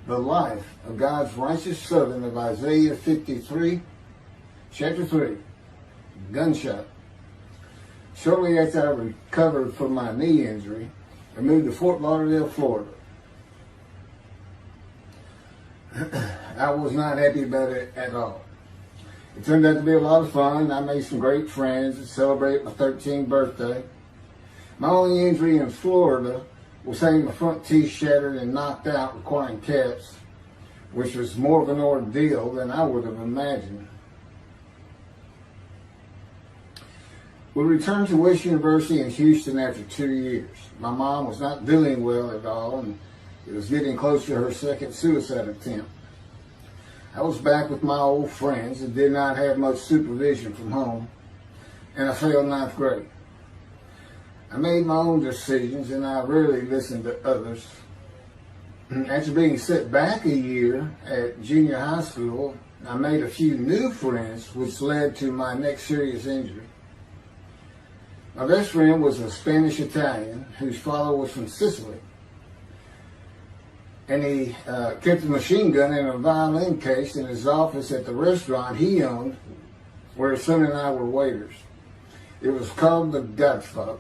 The life of God's righteous servant of Isaiah 53, chapter 3, gunshot. Shortly after I recovered from my knee injury, I moved to Fort Lauderdale, Florida. I was not happy about it at all. It turned out to be a lot of fun. I made some great friends and celebrated my 13th birthday. My only injury in Florida was having my front teeth shattered and knocked out, requiring caps, which was more of an ordeal than I would have imagined. We returned to West University in Houston after 2 years. My mom was not doing well at all, and it was getting close to her second suicide attempt. I was back with my old friends and did not have much supervision from home, and I failed ninth grade. I made my own decisions, and I rarely listened to others. After being set back a year at junior high school, I made a few new friends, which led to my next serious injury. My best friend was a Spanish Italian whose father was from Sicily. And he kept a machine gun and a violin case in his office at the restaurant he owned, where his son and I were waiters. It was called the Godfather.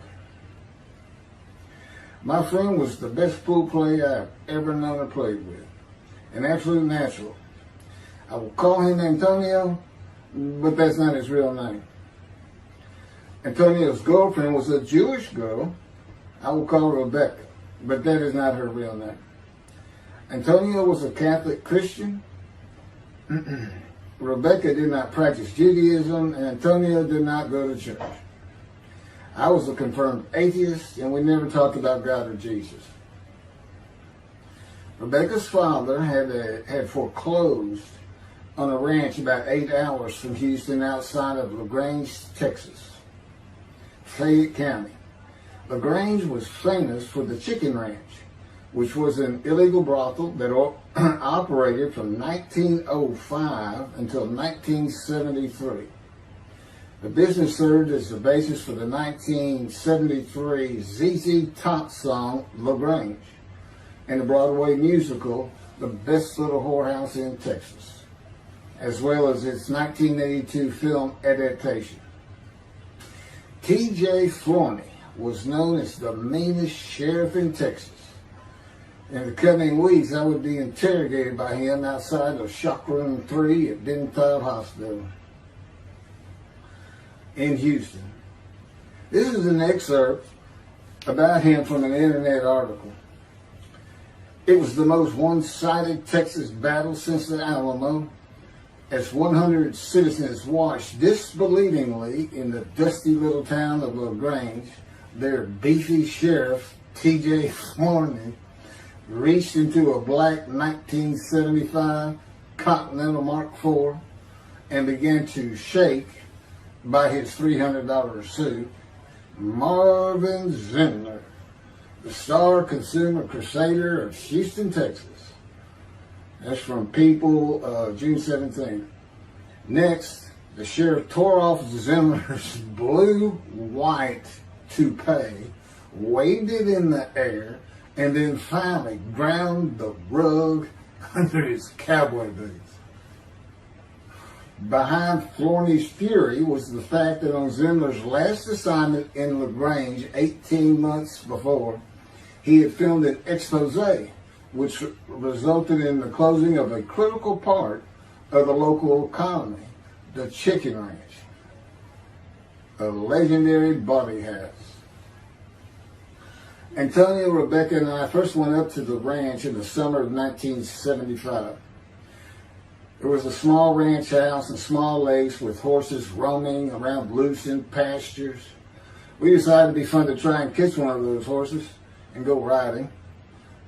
My friend was the best pool player I've ever known or played with, an absolute natural. I will call him Antonio, but that's not his real name. Antonio's girlfriend was a Jewish girl. I will call her Rebecca, but that is not her real name. Antonio was a Catholic Christian. Rebecca did not practice Judaism, and Antonio did not go to church. I was a confirmed atheist, and we never talked about God or Jesus. Rebecca's father had foreclosed on a ranch about 8 hours from Houston outside of LaGrange, Texas, Fayette County. LaGrange was famous for the Chicken Ranch, which was an illegal brothel that operated from 1905 until 1973. The business served as the basis for the 1973 ZZ Top song, LaGrange, and the Broadway musical, The Best Little Whorehouse in Texas, as well as its 1982 film adaptation. T.J. Flourney was known as the meanest sheriff in Texas. In the coming weeks, I would be interrogated by him outside of Shock Room 3 at Dental Hospital in Houston. This is an excerpt about him from an internet article. It was the most one-sided Texas battle since the Alamo, as 100 citizens watched disbelievingly in the dusty little town of LaGrange, their beefy sheriff, T.J. Flourney, reached into a black 1975 Continental Mark IV and began to shake, by his $300 suit, Marvin Zindler, the star consumer crusader of Houston, Texas. That's from People, June 17th. Next, the sheriff tore off Zindler's blue-white toupee, waved it in the air, and then finally ground the rug under his cowboy boots. Behind Flourney's fury was the fact that on Zindler's last assignment in LaGrange 18 months before, he had filmed an expose which resulted in the closing of a critical part of the local economy, the Chicken Ranch, a legendary body house. Antonio, Rebecca, and I first went up to the ranch in the summer of 1975. There was a small ranch house and small lakes with horses roaming around loose in pastures. We decided it'd be fun to try and catch one of those horses and go riding.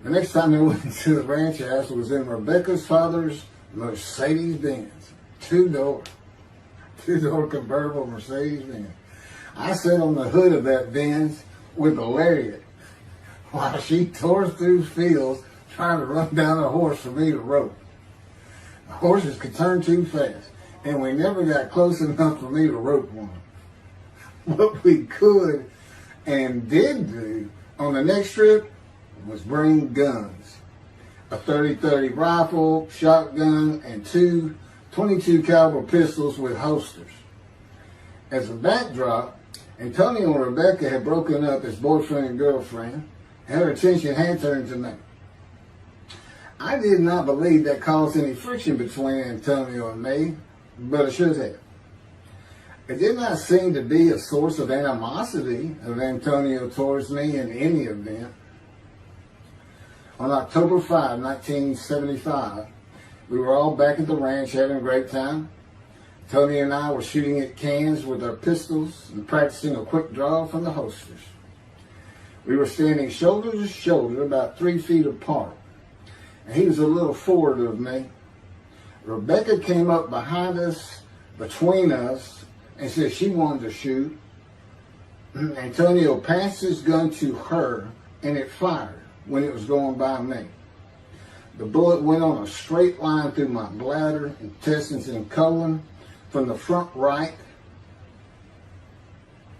The next time we went to the ranch house was in Rebecca's father's Mercedes-Benz, two-door convertible Mercedes-Benz. I sat on the hood of that Benz with a lariat while she tore through fields trying to run down a horse for me to rope. The horses could turn too fast, and we never got close enough for me to rope one. What we could and did do on the next trip was bring guns. a 30-30 rifle, shotgun, and two 22 caliber pistols with holsters. As a backdrop, Antonio and Rebecca had broken up as boyfriend and girlfriend, and her attention had turned to me. I did not believe that caused any friction between Antonio and me, but it should have. It did not seem to be a source of animosity of Antonio towards me in any event. On October 5, 1975, we were all back at the ranch having a great time. Tony and I were shooting at cans with our pistols and practicing a quick draw from the holsters. We were standing shoulder to shoulder about 3 feet apart, and he was a little forward of me. Rebecca came up behind us, between us, and said she wanted to shoot. Antonio passed his gun to her, and it fired when it was going by me. The bullet went on a straight line through my bladder, intestines, and colon from the front right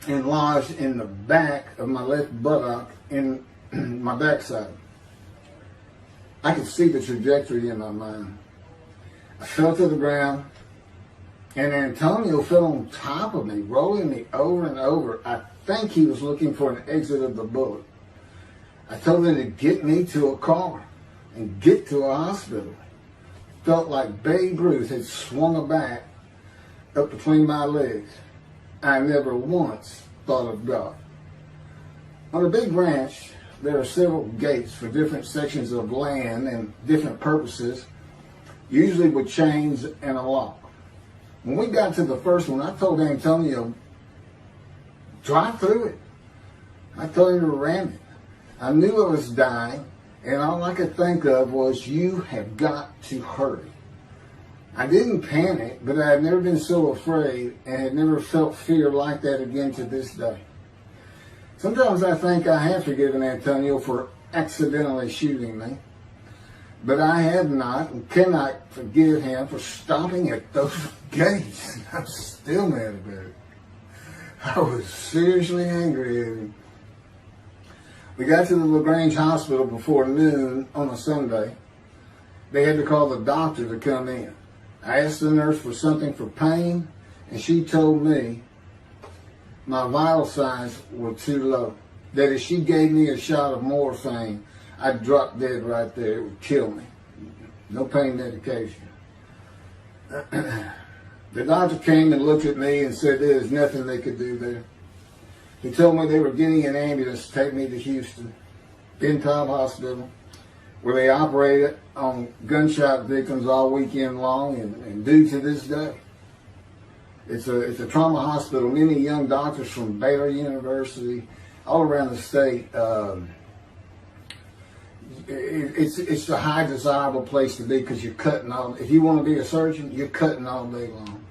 and lodged in the back of my left buttock in my backside. I could see the trajectory in my mind. I fell to the ground, and Antonio fell on top of me, rolling me over and over. I think he was looking for an exit of the bullet. I told him to get me to a car and get to a hospital. Felt like Babe Ruth had swung a bat up between my legs. I never once thought of God. On a big ranch, there are several gates for different sections of land and different purposes, usually with chains and a lock. When we got to the first one, I told Antonio, drive through it. I told him to ram it. I knew I was dying, and all I could think of was, you have got to hurry. I didn't panic, but I had never been so afraid and had never felt fear like that again to this day. Sometimes I think I have forgiven Antonio for accidentally shooting me, but I have not and cannot forgive him for stopping at those gates. I'm still mad about it. I was seriously angry at him. We got to the LaGrange Hospital before noon on a Sunday. They had to call the doctor to come in. I asked the nurse for something for pain, and she told me my vital signs were too low. That if she gave me a shot of morphine, I'd drop dead right there. It would kill me. No pain medication. The doctor came and looked at me and said there's nothing they could do there. He told me they were getting an ambulance to take me to Houston, Ben Taub Hospital, where they operated on gunshot victims all weekend long and do to this day. It's a trauma hospital. Many young doctors from Baylor University, all around the state. It's a high desirable place to be because you're cutting all. If you want to be a surgeon, you're cutting all day long.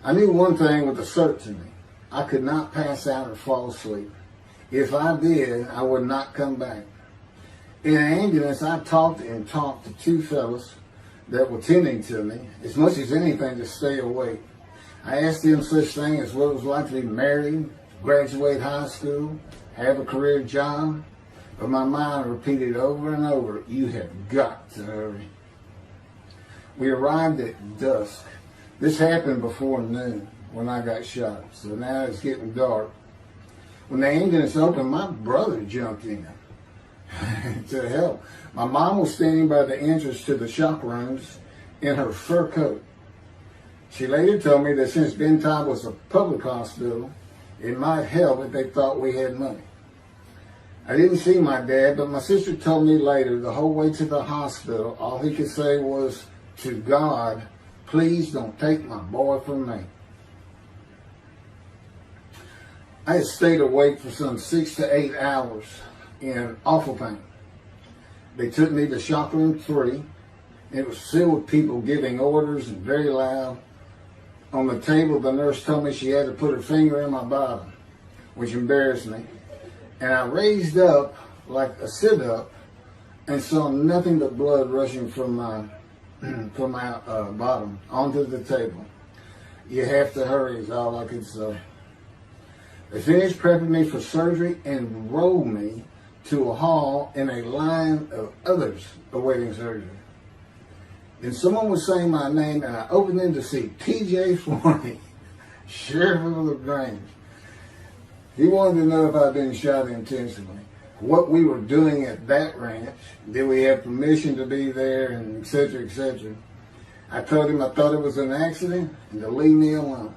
I knew one thing with a certainty. I could not pass out or fall asleep. If I did, I would not come back. In an ambulance, I talked to two fellas that were tending to me, as much as anything to stay awake. I asked them such things as what it was like to be married, graduate high school, have a career job, but my mind repeated over and over, you have got to hurry. We arrived at dusk. This happened before noon when I got shot, so now it's getting dark. When the ambulance opened, my brother jumped in to help. My mom was standing by the entrance to the shock rooms in her fur coat. She later told me that since Ben Taub was a public hospital, it might help if they thought we had money. I didn't see my dad, but my sister told me later, the whole way to the hospital, all he could say was, to God, please don't take my boy from me. I had stayed awake for some 6 to 8 hours in awful pain. They took me to shock room 3. It was filled with people giving orders and very loud. On the table, the nurse told me she had to put her finger in my bottom, which embarrassed me. And I raised up like a sit-up and saw nothing but blood rushing from my bottom onto the table. You have to hurry is all I could say. They finished prepping me for surgery and rolled me to a hall in a line of others awaiting surgery. Then someone was saying my name, and I opened in to see T.J. Forney, Sheriff of LaGrange. He wanted to know if I'd been shot intentionally, what we were doing at that ranch, did we have permission to be there, and et cetera, et cetera. I told him I thought it was an accident and to leave me alone.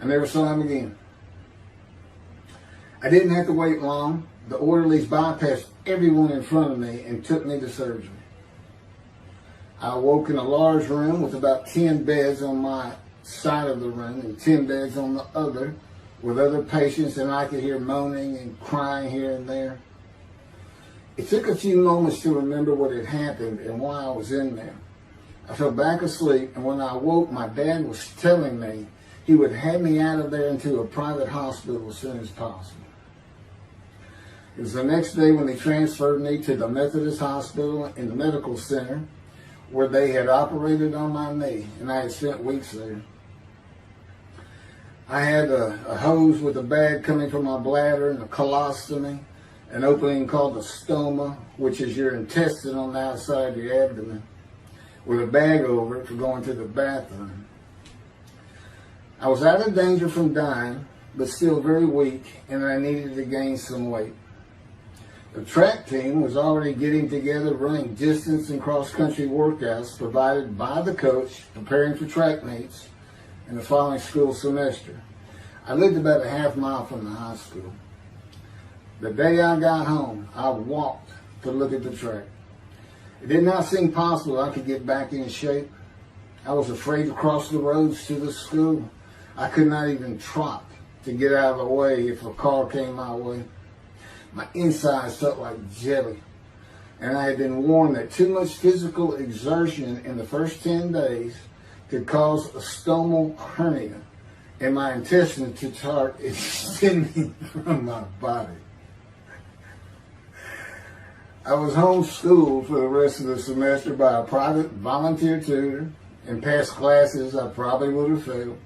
I never saw him again. I didn't have to wait long. The orderlies bypassed everyone in front of me and took me to surgery. I awoke in a large room with about 10 beds on my side of the room and 10 beds on the other with other patients, and I could hear moaning and crying here and there. It took a few moments to remember what had happened and why I was in there. I fell back asleep, and when I awoke, my dad was telling me he would have me out of there into a private hospital as soon as possible. It was the next day when they transferred me to the Methodist Hospital in the medical center where they had operated on my knee, and I had spent weeks there. I had a hose with a bag coming from my bladder and a colostomy, an opening called the stoma, which is your intestine on the outside of your abdomen, with a bag over it for going to the bathroom. I was out of danger from dying, but still very weak, and I needed to gain some weight. The track team was already getting together, running distance and cross-country workouts provided by the coach, preparing for track meets in the following school semester. I lived about a half mile from the high school. The day I got home, I walked to look at the track. It did not seem possible I could get back in shape. I was afraid to cross the roads to the school. I could not even trot to get out of the way if a car came my way. My insides felt like jelly, and I had been warned that too much physical exertion in the first 10 days could cause a stomal hernia and my intestines to start extending from my body. I was homeschooled for the rest of the semester by a private volunteer tutor, and passed classes I probably would have failed.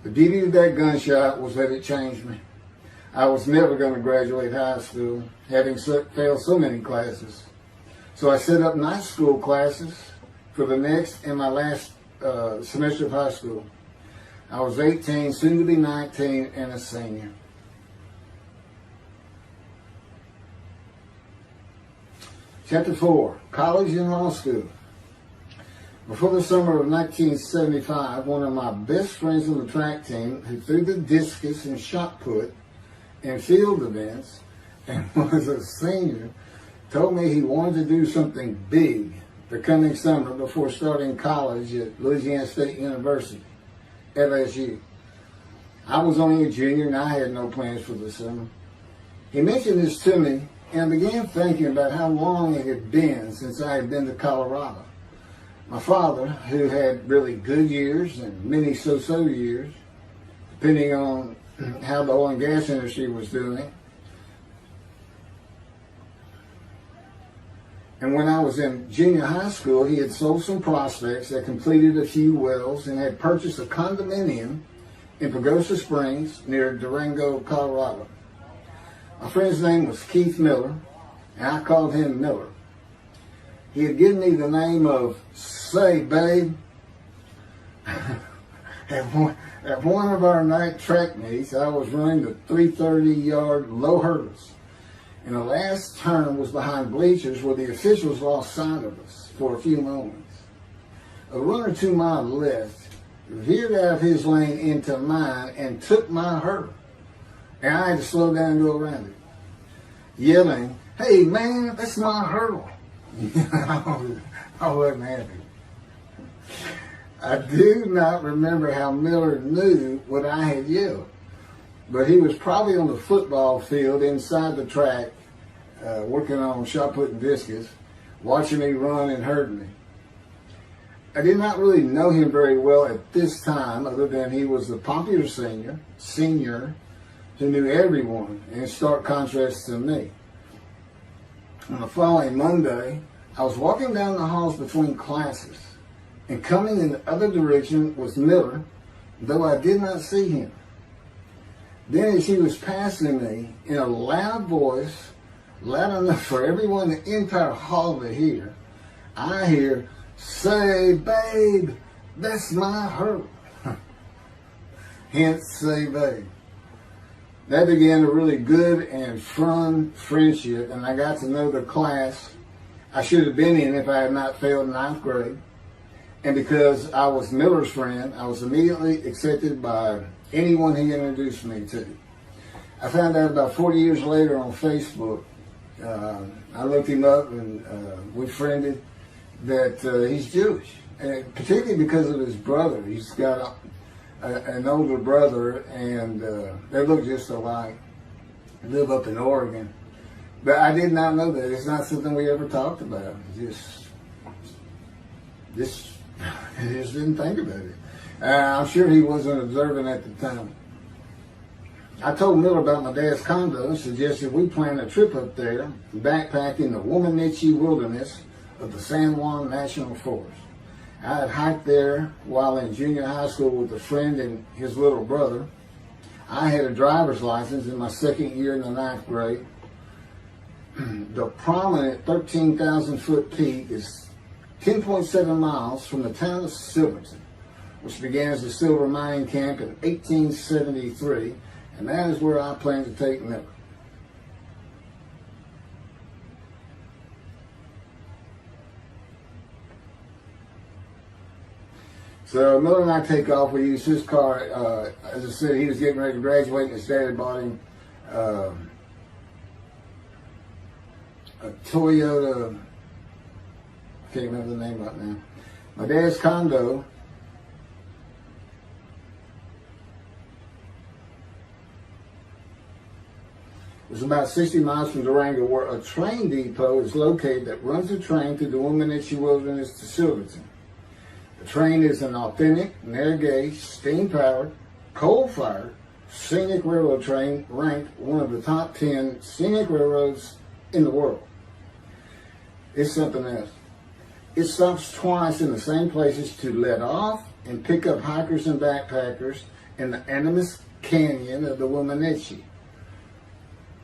The beauty of that gunshot was that it changed me. I was never going to graduate high school, having failed so many classes. So I set up night school classes for the next and my last semester of high school. I was 18, soon to be 19, and a senior. Chapter 4, College and Law School. Before the summer of 1975, one of my best friends on the track team, who threw the discus and shot put in field events and was a senior, told me he wanted to do something big the coming summer before starting college at Louisiana State University, LSU. I was only a junior and I had no plans for the summer. He mentioned this to me, and I began thinking about how long it had been since I had been to Colorado. My father, who had really good years and many so-so years, depending on how the oil and gas industry was doing. And when I was in junior high school, he had sold some prospects, had completed a few wells, and had purchased a condominium in Pagosa Springs near Durango, Colorado. My friend's name was Keith Miller, and I called him Miller. He had given me the name of Say Babe. At one of our night track meets, I was running the 330-yard low hurdles, and the last turn was behind bleachers where the officials lost sight of us for a few moments. A runner to my left veered out of his lane into mine and took my hurdle, and I had to slow down and go around it, yelling, "Hey man, that's my hurdle." I wasn't happy. I do not remember how Miller knew what I had yelled, but he was probably on the football field inside the track, working on shot put and discus, watching me run and hurting me. I did not really know him very well at this time, other than he was the popular senior who knew everyone, in stark contrast to me. On the following Monday, I was walking down the halls between classes, and coming in the other direction was Miller, though I did not see him. Then as he was passing me in a loud voice, loud enough for everyone in the entire hall to hear, I hear, "Say, babe, that's my hurt." Hence, say, babe. That began a really good and fun friendship, and I got to know the class I should have been in if I had not failed ninth grade. And because I was Miller's friend, I was immediately accepted by anyone he introduced me to. I found out about 40 years later on Facebook. I looked him up and we friended that he's Jewish, and particularly because of his brother. He's got an older brother, and they look just alike. Live up in Oregon. But I did not know that. It's not something we ever talked about. Just didn't think about it. I'm sure he wasn't observant at the time. I told Miller about my dad's condo and suggested we plan a trip up there, backpacking the Womanichi wilderness of the San Juan National Forest. I had hiked there while in junior high school with a friend and his little brother. I had a driver's license in my second year in the ninth grade. The prominent 13,000 foot peak is 10.7 miles from the town of Silverton, which began as a silver mining camp in 1873, and that is where I plan to take Miller. So Miller and I take off. We use his car. As I said, he was getting ready to graduate, and his dad had bought him a Toyota. I can't remember the name right now. My dad's condo was about 60 miles from Durango, where a train depot is located that runs a train through the Womanichi Wilderness to Silverton. The train is an authentic, narrow-gauge, steam-powered, coal-fired, scenic railroad train ranked one of the top 10 scenic railroads in the world. It's something else. It stops twice in the same places to let off and pick up hikers and backpackers in the Animas Canyon of the Womanichi.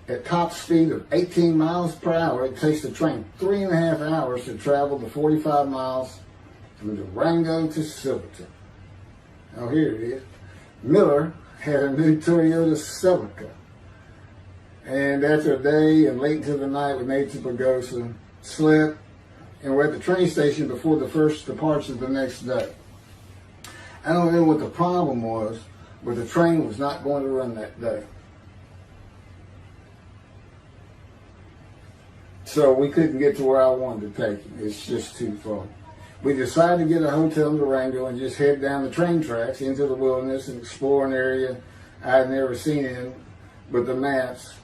At top speed of 18 miles per hour, it takes the train 3.5 hours to travel the 45 miles from Durango to Silverton. Oh, here it is. Miller had a new Toyota Celica. And after a day and late into the night, we made to Pagosa, slept, and we're at the train station before the first departure the next day. I don't know what the problem was, but the train was not going to run that day. So we couldn't get to where I wanted to take him. It's just too far. We decided to get a hotel in Durango and just head down the train tracks into the wilderness and explore an area I had never seen in with the maps.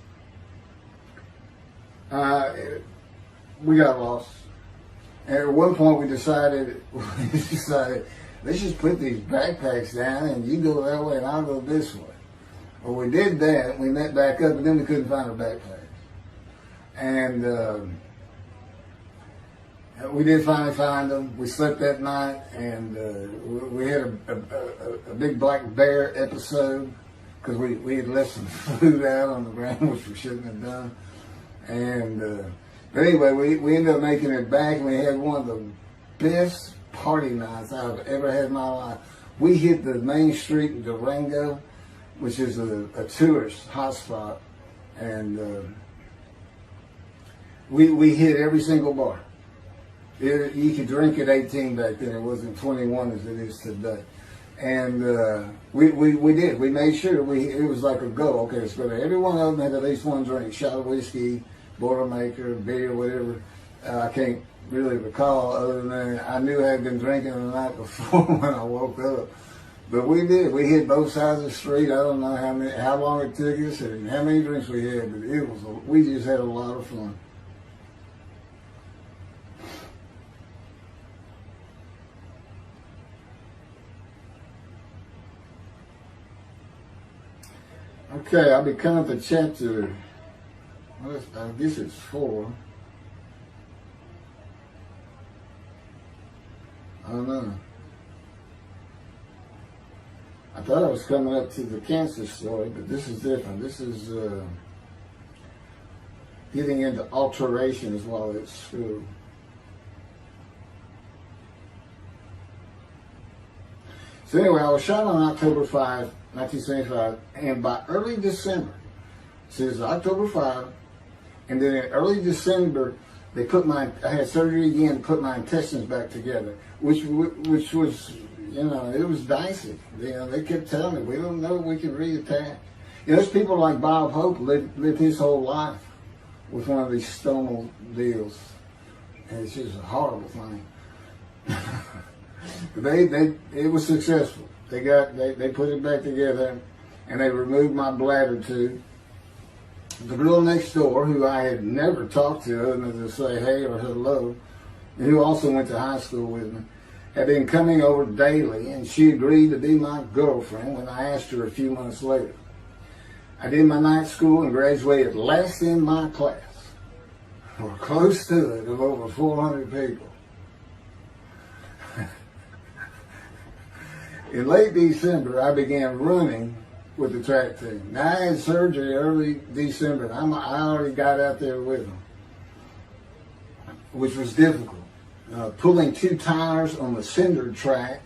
We got lost. And at one point we decided, let's just put these backpacks down and you go that way and I'll go this way. Well, we did that. We met back up, and then we couldn't find our backpacks. And we did finally find them. We slept that night, and we had a big black bear episode because we had left some food out on the ground, which we shouldn't have done. And but anyway, we ended up making it back, and we had one of the best party nights I've ever had in my life. We hit the main street in Durango, which is a tourist hotspot, and we hit every single bar. You could drink at 18 back then. It wasn't 21 as it is today. And we did. We made sure it was like a go. Okay, let's go there. Every one of them had at least one drink: shot of whiskey, Boilermaker, beer, whatever. I can't really recall other than I knew I had been drinking the night before when I woke up. But we did. We hit both sides of the street. I don't know how long it took us and how many drinks we had, but we just had a lot of fun. Okay, I'll be coming to chapter, I guess it's 4. I don't know. I thought I was coming up to the cancer story, but this is different. This is getting into alterations while at school. So anyway, I was shot on October 5, 1975, and by early December, so it's October 5, and then in early December, I had surgery again to put my intestines back together, which was, it was dicey. They kept telling me, we don't know if we can reattach. There's people like Bob Hope lived his whole life with one of these stonal deals. And it's just a horrible thing. It was successful. They put it back together, and they removed my bladder tube. The girl next door, who I had never talked to other than to say hey or hello, and who also went to high school with me, had been coming over daily, and she agreed to be my girlfriend when I asked her a few months later. I did my night school and graduated last in my class, or close to it, of over 400 people. In late December, I began running with the track team. Now, I had surgery early December, and I already got out there with them, which was difficult. Pulling 2 tires on the cinder track.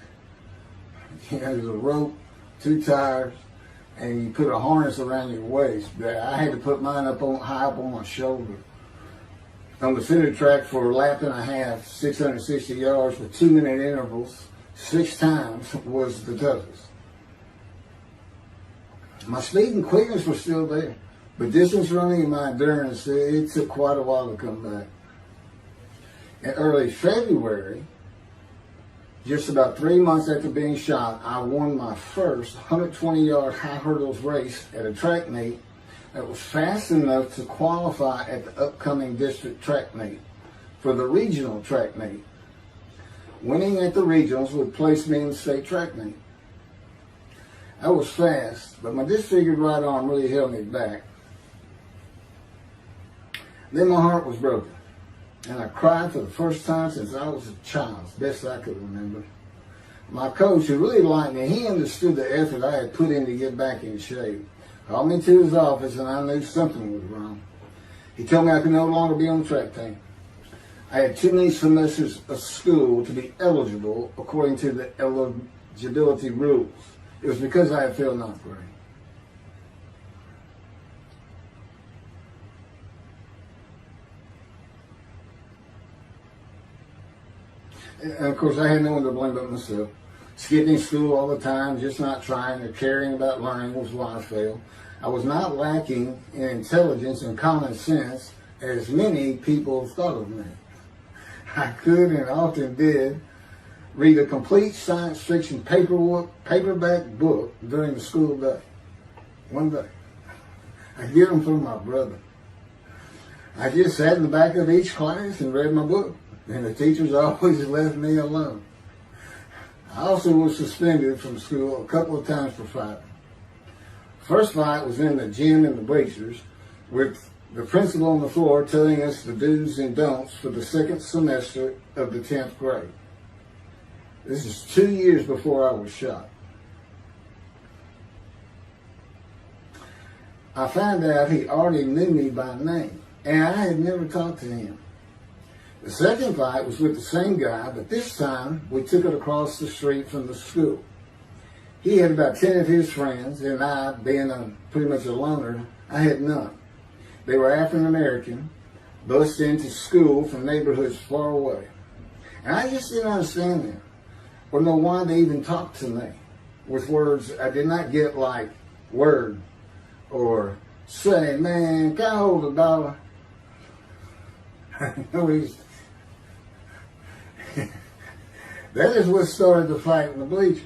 There's a rope, 2 tires, and you put a harness around your waist. I had to put mine high up on my shoulder. On the cinder track for a lap and a half, 660 yards with 2-minute intervals, 6 times was the toughest. My speed and quickness were still there, but distance running and my endurance, it took quite a while to come back. In early February, just about 3 months after being shot, I won my first 120-yard high hurdles race at a track meet that was fast enough to qualify at the upcoming district track meet for the regional track meet. Winning at the regionals would place me in the state track meet. I was fast, but my disfigured right arm really held me back. Then my heart was broken, and I cried for the first time since I was a child, as best I could remember. My coach, who really liked me, he understood the effort I had put in to get back in shape. Called me to his office, and I knew something was wrong. He told me I could no longer be on the track team. I had too many semesters of school to be eligible according to the eligibility rules. It was because I had failed 9th grade. And of course, I had no one to blame but myself. Skipping school all the time, just not trying or caring about learning was why I failed. I was not lacking in intelligence and common sense, as many people thought of me. I could and often did read a complete science fiction paperback book during the school day. One day. I get them from my brother. I just sat in the back of each class and read my book, and the teachers always left me alone. I also was suspended from school a couple of times for fighting. First fight was in the gym in the bleachers with the principal on the floor telling us the do's and don'ts for the second semester of the 10th grade. This is 2 years before I was shot. I found out he already knew me by name, and I had never talked to him. The second fight was with the same guy, but this time we took it across the street from the school. He had about 10 of his friends, and I, being pretty much a loner, I had none. They were African American, bused into school from neighborhoods far away. And I just didn't understand them, or know why they even talked to me with words I did not get, like word, or say, man, can I hold $1? That is what started the fight in the bleachers.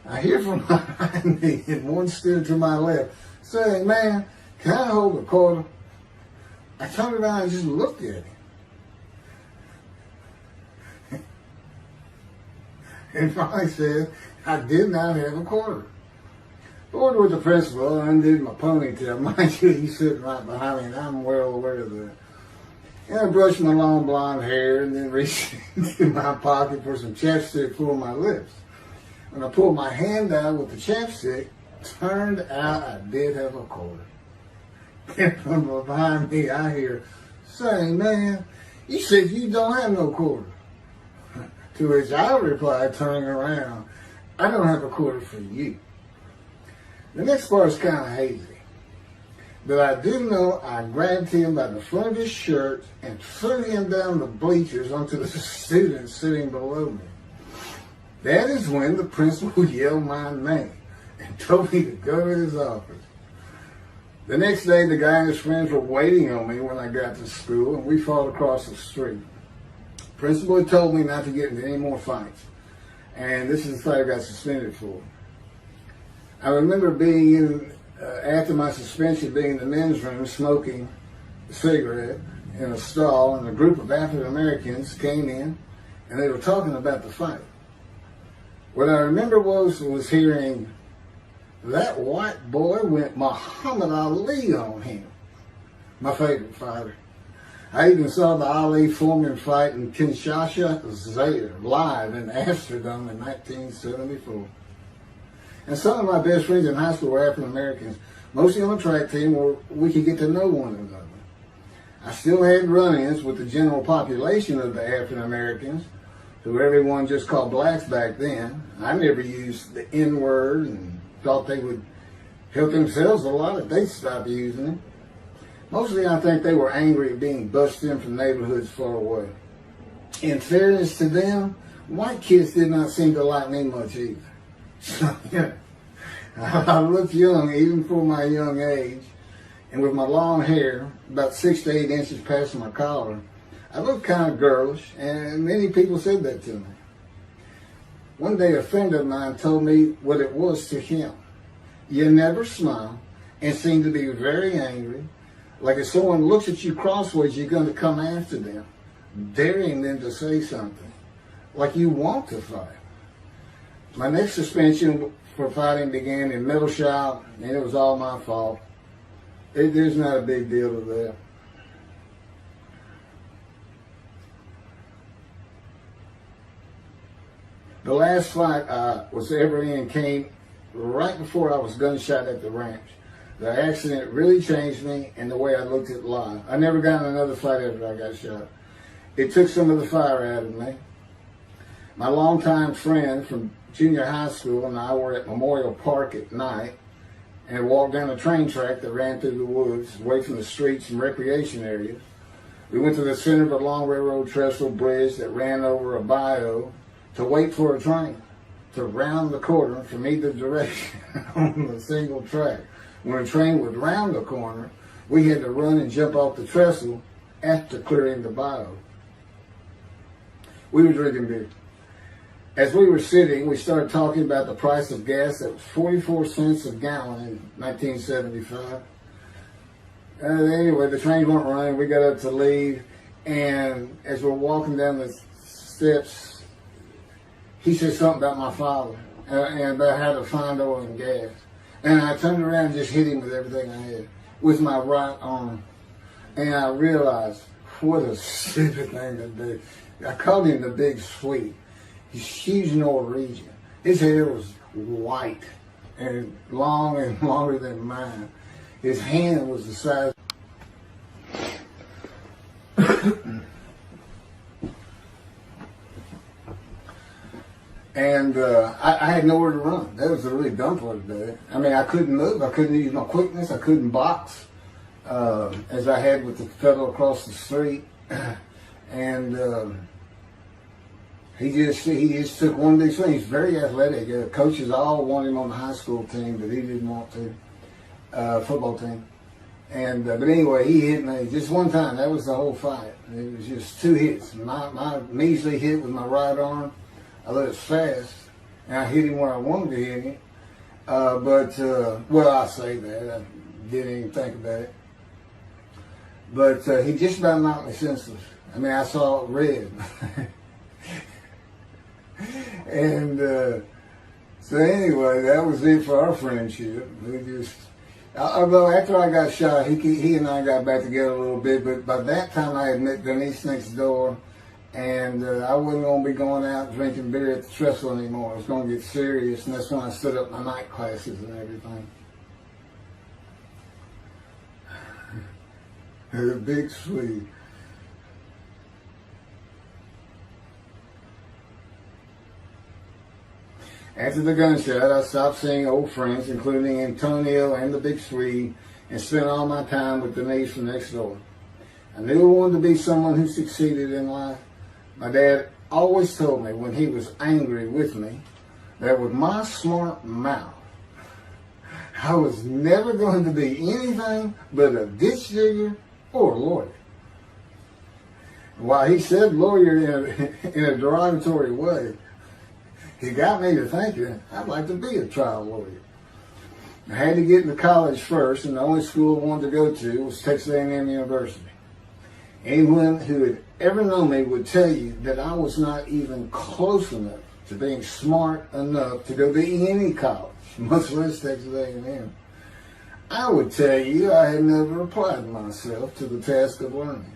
I hear from behind me, and one stood to my left, saying, man, can I hold $1? I turned around and just looked at him. And finally said, I did not have $1. Ordered with the principal, I undid my ponytail. Mind you, he's sitting right behind me, and I'm well aware of that. And I brushed my long blonde hair and then reached into my pocket for some chapstick for my lips. When I pulled my hand out with the chapstick, turned out I did have a quarter. And from behind me, I hear, "Say, man, you said you don't have no quarter." To which I replied, turning around, "I don't have a quarter for you." The next part is kind of hazy. But I do know I grabbed him by the front of his shirt and threw him down the bleachers onto the students sitting below me. That is when the principal yelled my name and told me to go to his office. The next day, the guy and his friends were waiting on me when I got to school, and we fought across the street. Principal had told me not to get into any more fights, and this is the fight I got suspended for. I remember being in, after my suspension, being in the men's room smoking a cigarette in a stall, and a group of African Americans came in, and they were talking about the fight. What I remember was hearing, "That white boy went Muhammad Ali on him." My favorite fighter. I even saw the Ali-Foreman fight in Kinshasa, Zaire, live in Amsterdam in 1974. And some of my best friends in high school were African Americans, mostly on the track team where we could get to know one another. I still had run-ins with the general population of the African Americans, who everyone just called blacks back then. I never used the N-word and thought they would help themselves a lot if they stopped using it. Mostly I think they were angry at being bussed in from neighborhoods far away. In fairness to them, white kids did not seem to like me much either. So, yeah, I looked young even for my young age, and with my long hair, about 6 to 8 inches past my collar, I looked kind of girlish, and many people said that to me. One day a friend of mine told me what it was to him. You never smile and seem to be very angry. Like if someone looks at you crossways, you're going to come after them, daring them to say something, like you want to fight. My next suspension for fighting began in middle shop, and it was all my fault. There's not a big deal to that. The last fight I was ever in came right before I was gunshot at the ranch. The accident really changed me and the way I looked at life. I never got in another fight after I got shot. It took some of the fire out of me. My longtime friend from junior high school and I were at Memorial Park at night and walked down a train track that ran through the woods, away from the streets and recreation areas. We went to the center of a long railroad trestle bridge that ran over a bayou to wait for a train to round the corner from either direction on a single track. When a train would round the corner, we had to run and jump off the trestle after clearing the bayou. We were drinking beer. As we were sitting, we started talking about the price of gas that was 44 cents a gallon in 1975. Anyway, the trains weren't running. We got up to leave, and as we're walking down the steps, he said something about my father and about how to find oil and gas. And I turned around and just hit him with everything I had, with my right arm. And I realized, what a stupid thing to do. I called him the Big Sweet. He's huge Norwegian. His hair was white and long and longer than mine. His hand was the size. And I had nowhere to run. That was the really dumb part of that. I mean, I couldn't move. I couldn't use my quickness. I couldn't box as I had with the fellow across the street. And he just took one big swing. He's very athletic. Coaches all wanted him on the high school team, but he didn't want to. Football team. And but anyway, he hit me just one time. That was the whole fight. It was just 2 hits. My measly hit with my right arm. I let it fast, and I hit him where I wanted to hit him. Well, I say that. I didn't even think about it. But he just about knocked me senseless. I mean, I saw red. And so anyway, that was it for our friendship. We just, although after I got shot, he and I got back together a little bit. But by that time, I had met Denise next door, and and I wasn't going to be going out drinking beer at the trestle anymore. It was going to get serious, and that's when I set up my night classes and everything. The big sweet. After the gunshot, I stopped seeing old friends, including Antonio and the big Ch.Three, and spent all my time with Denise from next door. I knew I wanted to be someone who succeeded in life. My dad always told me when he was angry with me that with my smart mouth, I was never going to be anything but a ditch digger or a lawyer. While he said lawyer in a derogatory way, he got me to thinking I'd like to be a trial lawyer. I had to get into college first, and the only school I wanted to go to was Texas A&M University. Anyone who had ever known me would tell you that I was not even close enough to being smart enough to go to any college, much less Texas A&M. I would tell you I had never applied myself to the task of learning.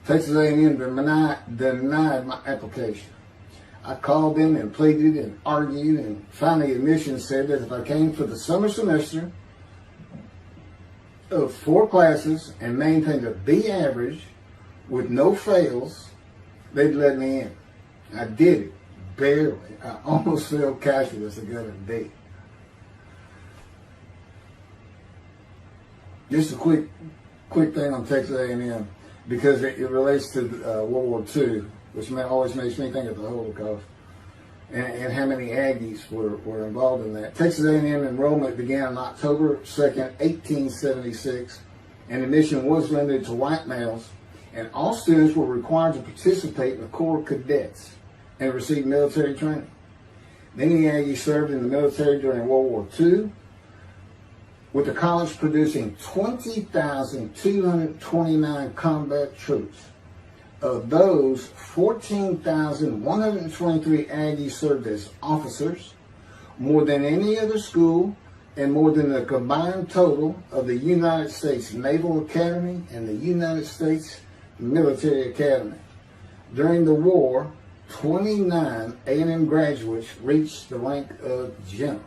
Texas A&M denied my application. I called them and pleaded and argued, and finally admissions said that if I came for the summer semester of 4 classes and maintained a B average with no fails, they'd let me in. I did it, barely. I almost failed calculus and got a D. Just a quick thing on Texas A&M, because it relates to World War II, which always makes me think of the Holocaust, and how many Aggies were involved in that. Texas A&M enrollment began on October 2nd, 1876, and admission was limited to white males, and all students were required to participate in the Corps of Cadets and receive military training. Many Aggies served in the military during World War II, with the college producing 20,229 combat troops. Of those, 14,123 Aggies served as officers, more than any other school, and more than the combined total of the United States Naval Academy and the United States Military Academy. During the war, 29 A&M graduates reached the rank of general.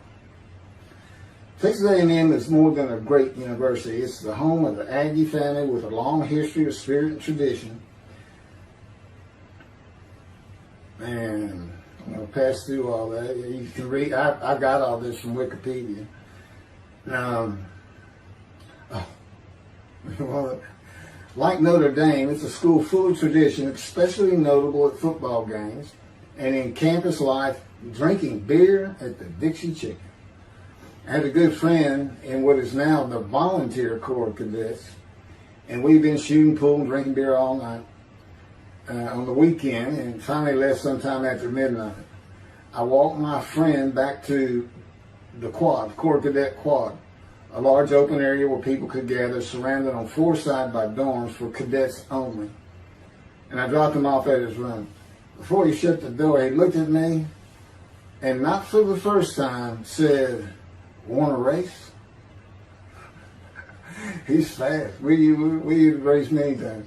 Texas A&M is more than a great university. It's the home of the Aggie family with a long history of spirit and tradition. And I'm going to pass through all that. You can read, I got all this from Wikipedia. Like Notre Dame, it's a school full of tradition, especially notable at football games and in campus life, drinking beer at the Dixie Chicken. I had a good friend in what is now the Volunteer Corps of Cadets, and we've been shooting pool and drinking beer all night on the weekend, and finally left sometime after midnight. I walked my friend back to the quad, Corps Cadet Quad, a large open area where people could gather, surrounded on 4 sides by dorms for cadets only. And I dropped him off at his room. Before he shut the door, he looked at me, and not for the first time, said, "Want to race?" He's fast. We used to race many times.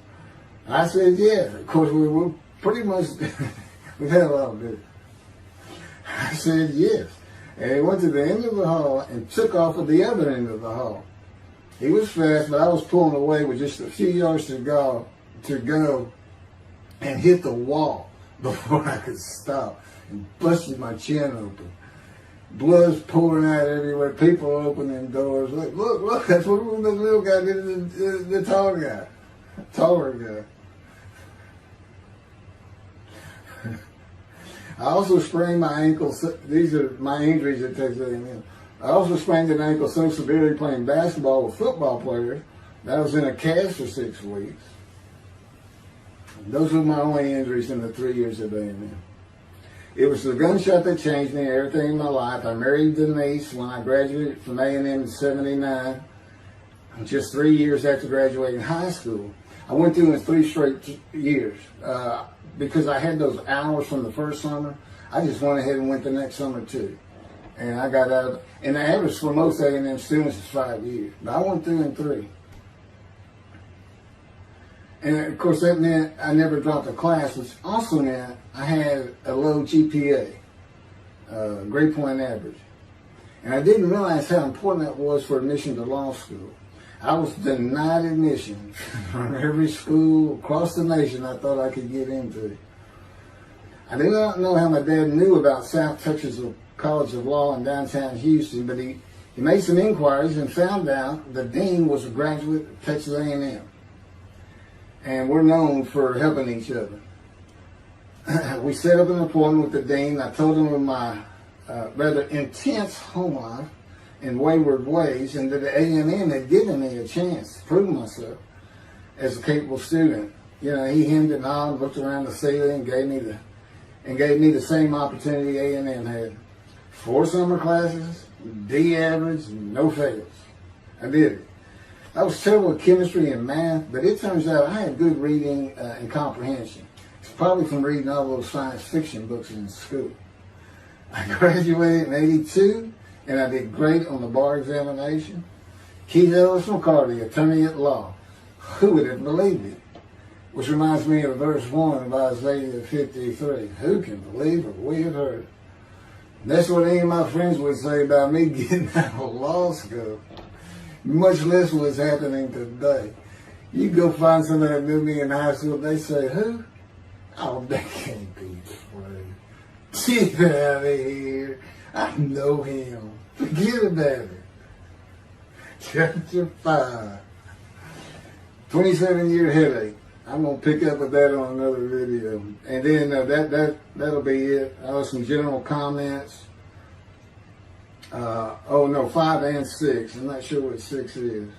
I said, "Yeah." Of course, we were pretty much, we've had a lot of it. I said, "Yes." And he went to the end of the hall and took off at the other end of the hall. He was fast, but I was pulling away with just a few yards to go and hit the wall before I could stop and busted my chin open. Blood's pouring out everywhere. People opening doors. Look, that's what the little guy did to the tall guy. Taller guy. I also sprained my ankle. These are my injuries at Texas A&M. I also sprained an ankle so severely playing basketball with football players that I was in a cast for 6 weeks. Those were my only injuries in the 3 years at A&M. It was the gunshot that changed me, everything in my life. I married Denise when I graduated from A&M in '79, just 3 years after graduating high school. I went through in 3 straight years. Because I had those hours from the first summer, I just went ahead and went the next summer too. And I got out of, and the average for most A&M students is 5 years. But I went through in 3. And of course that meant I never dropped a class, which also meant I had a low GPA, grade point average. And I didn't realize how important that was for admission to law school. I was denied admission from every school across the nation I thought I could get into. I do not know how my dad knew about South Texas College of Law in downtown Houston, but he made some inquiries and found out the dean was a graduate of Texas A&M. And we're known for helping each other. We set up an appointment with the dean. I told him of my rather intense home life and wayward ways, and that the A&M had given me a chance to prove myself as a capable student. You know, he hemmed and hawed, looked around the ceiling, and gave me the same opportunity A&M had. 4 summer classes, D average, no fails. I did it. I was terrible at chemistry and math, but it turns out I had good reading and comprehension. It's probably from reading all those science fiction books in school. I graduated in '82, and I did great on the bar examination. Keith Ellis McCarty, attorney at law. Who would have believed it? Which reminds me of verse 1 of Isaiah 53. Who can believe what we have heard? And that's what any of my friends would say about me getting out of law school. Much less what's happening today. You go find somebody that knew me in high school, they say, who? Oh, that can't be true. Get out of here. I know him. Forget about it. Chapter 5. 27-year headache. I'm going to pick up with that on another video. And then that'll be it. Some general comments. 5 and 6. I'm not sure what 6 is.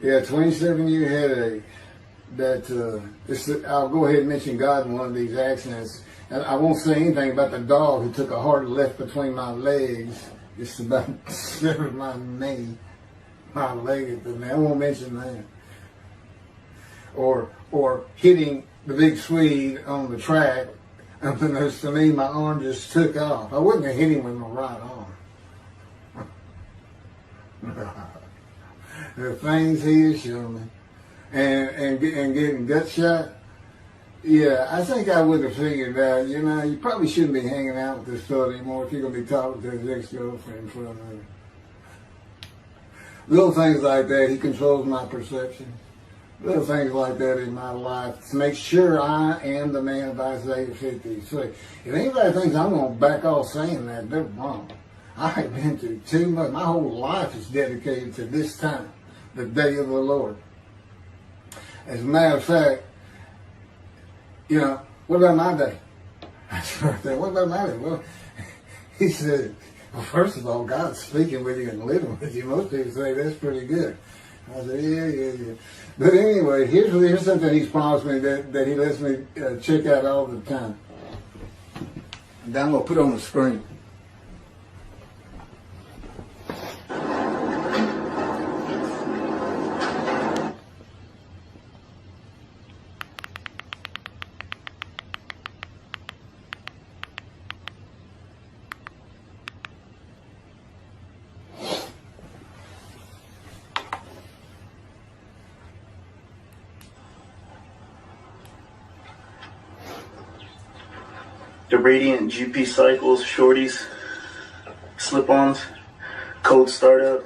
Yeah, 27-year headache. I'll go ahead and mention God in one of these accidents. And I won't say anything about the dog who took a hard left between my legs. Just about severed my knee, my leg at the knee. I won't mention that. Or hitting the big Swede on the track. Unbeknownst to me, my arm just took off. I wouldn't have hit him with my right arm. The things he has shown me. And getting gut shot. Yeah, I think I would have figured out, you probably shouldn't be hanging out with this fellow anymore if you're going to be talking to his ex-girlfriend in front of him. Little things like that, he controls my perception. Little things like that in my life to make sure I am the man of Isaiah 53. If anybody thinks I'm going to back off saying that, they're wrong. I have been through too much. My whole life is dedicated to this time, the day of the Lord. As a matter of fact, what about my day? What about my day? Well, he said, well, first of all, God's speaking with you and living with you. Most people say that's pretty good. I said, yeah. But anyway, here's something he's promised me that he lets me check out all the time. And I'm going to put on the screen. The Radiant GP Cycles, Shorties, Slip-Ons, Code Startup.